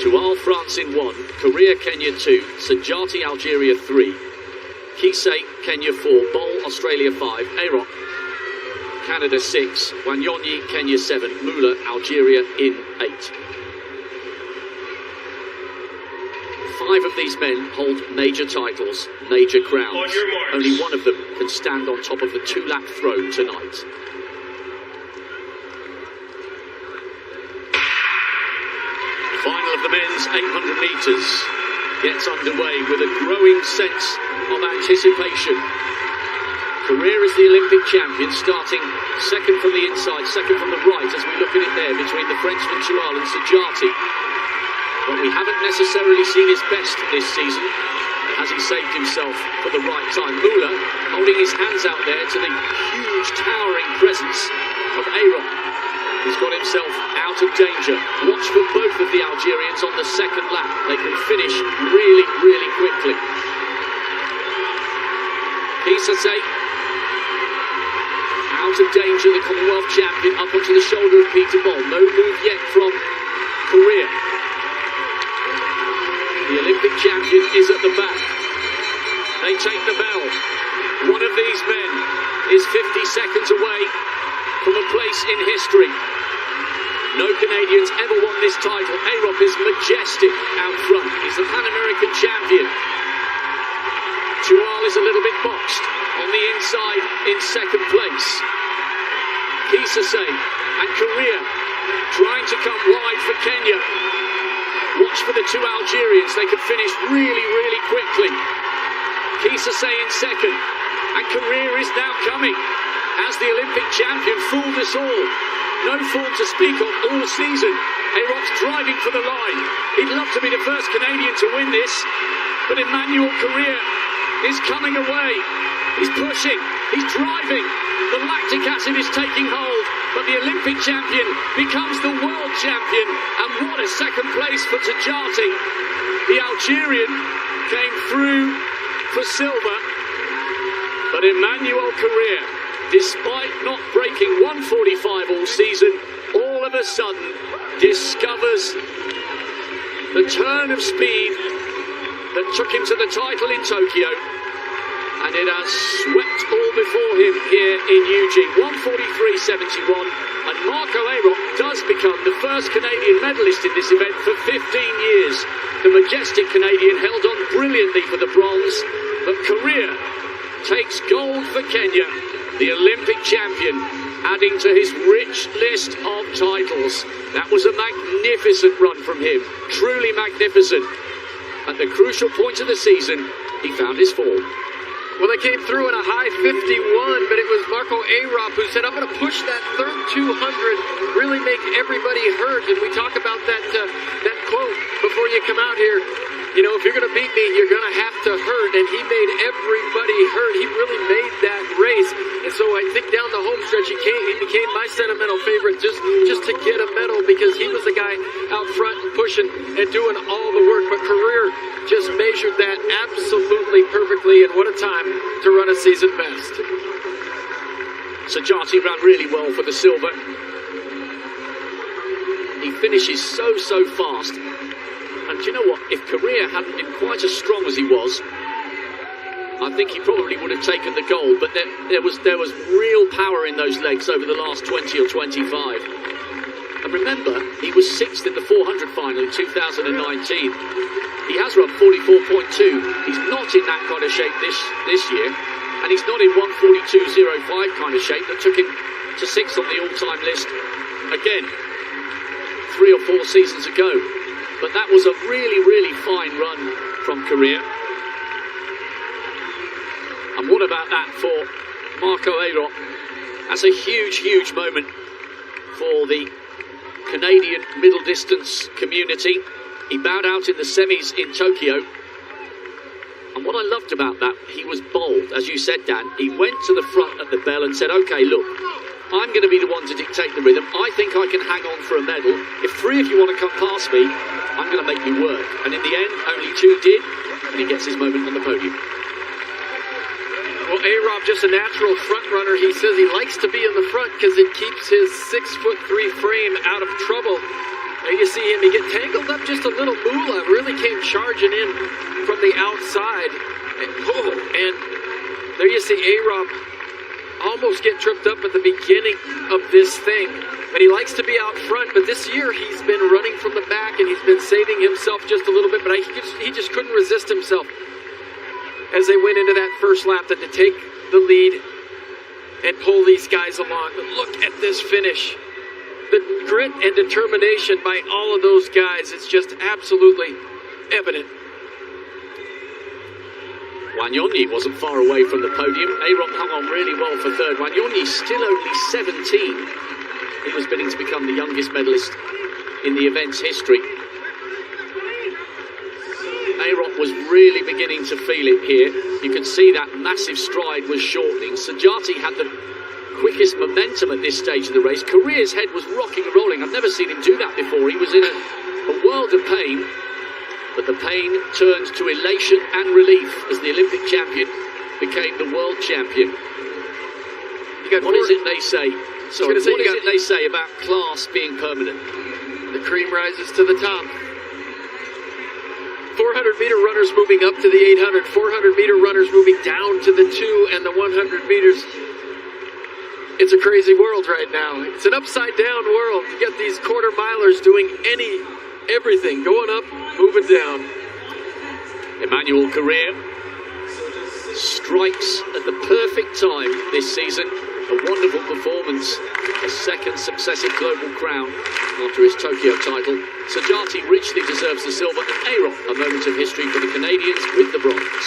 Tual, France in 1, KORIR, Kenya 2, Sajati, Algeria 3, Kisei, Kenya 4, Bol, Australia 5, Aroc, Canada 6, Wanyonyi, Kenya 7, Mula, Algeria in 8. 5 of these men hold major titles, major crowns. Only one of them can stand on top of the 2-lap throne tonight. Final of the men's 800 metres gets underway with a growing sense of anticipation. KORIR is the Olympic champion, starting second from the inside, second from the right, as we look at it there, between the Frenchman Tual and Sajati. But we haven't necessarily seen his best this season, as he saved himself for the right time. Mula holding his hands out there to the huge towering presence of Aroc. He's got himself out of danger. Watch for both of the Algerians on the second lap. They can finish really, really quickly. Kisase out of danger, the Commonwealth champion, up onto the shoulder of Peter Bol. No move yet from KORIR. The Olympic champion is at the back. They take the bell. One of these men is 50 seconds away from a place in history. No Canadians ever won this title. Aroc is majestic out front. He's the Pan American champion. Tual is a little bit boxed on the inside in second place. Kisase and KORIR trying to come wide for Kenya. Watch for the 2 Algerians. They could finish really, really quickly. Kisase in second. And KORIR is now coming as the Olympic champion. Fooled us all. No form to speak of all season. Aroc's driving for the line. He'd love to be the first Canadian to win this. But Emmanuel KORIR is coming away. He's pushing. He's driving. The lactic acid is taking hold. But the Olympic champion becomes the world champion. And what a second place for Sajati. The Algerian came through for silver. But Emmanuel KORIR, despite not breaking 145 all season, all of a sudden discovers the turn of speed that took him to the title in Tokyo. And it has swept all before him here in Eugene. 143.71. And Marco Aroc does become the first Canadian medalist in this event for 15 years. The majestic Canadian held on brilliantly for the bronze. But KORIR takes gold for Kenya, the Olympic champion, adding to his rich list of titles. That was a magnificent run from him. Truly magnificent. At the crucial point of the season, he found his form. Well, they came through in a high 51, but it was Marco Aroc who said, I'm going to push that third 200, really make everybody hurt. And we talk about that quote before you come out here. You know, if you're going to beat me, you're going to have to hurt. And he made everybody hurt. He really made that race. And so I think down the home stretch, he became my sentimental favorite just to get a medal, because he was the guy out front pushing and doing all the work. But KORIR just measured that absolutely perfectly. And what a time to run a season best. Sajati ran really well for the silver. He finishes so fast. And do you know what? If KORIR hadn't been quite as strong as he was, I think he probably would have taken the gold. But there was real power in those legs over the last 20 or 25. And remember, he was 6th in the 400 final in 2019. He has run 44.2. He's not in that kind of shape this year. And he's not in 142.05 kind of shape that took him to 6th on the all-time list, again, 3 or 4 seasons ago. But that was a really, really fine run from KORIR. And what about that for Marco Aroc? That's a huge, huge moment for the Canadian middle distance community. He bowed out in the semis in Tokyo. And what I loved about that, he was bold, as you said, Dan. He went to the front at the bell and said, OK, look, I'm going to be the one to dictate the rhythm. I think I can hang on for a medal. If 3 of you want to come past me, I'm going to make you work. And in the end, only 2 did, and he gets his moment on the podium. Well, Aroc, just a natural front runner. He says he likes to be in the front because it keeps his 6'3" frame out of trouble. There you see him, he get tangled up just a little. Mula really came charging in from the outside. And there you see A-Rob almost get tripped up at the beginning of this thing. But he likes to be out front, but this year he's been running from the back and he's been saving himself just a little bit, but he just couldn't resist himself as they went into that first lap to take the lead and pull these guys along. But look at this finish. The grit and determination by all of those guys, it's just absolutely evident. Wanyonyi wasn't far away from the podium. A-Rob hung on really well for third. Wanyonyi's still only 17. He was bidding to become the youngest medalist in the event's history. A-Rob was really beginning to feel it here. You could see that massive stride was shortening. Sajati had the quickest momentum at this stage of the race. KORIR's head was rocking and rolling. I've never seen him do that before. He was in a world of pain, but the pain turned to elation and relief as the Olympic champion became the world champion. What is it they say? Sorry, what is it they say about class being permanent? The cream rises to the top. 400-meter runners moving up to the 800. 400-meter runners moving down to the 2 and the 100 meters. It's a crazy world right now. It's an upside-down world. You got these quarter-milers doing everything, going up, moving down. Emmanuel KORIR strikes at the perfect time this season. A wonderful performance, a second successive global crown after his Tokyo title. Sajati richly deserves the silver, and A-Rob a moment of history for the Canadians with the bronze.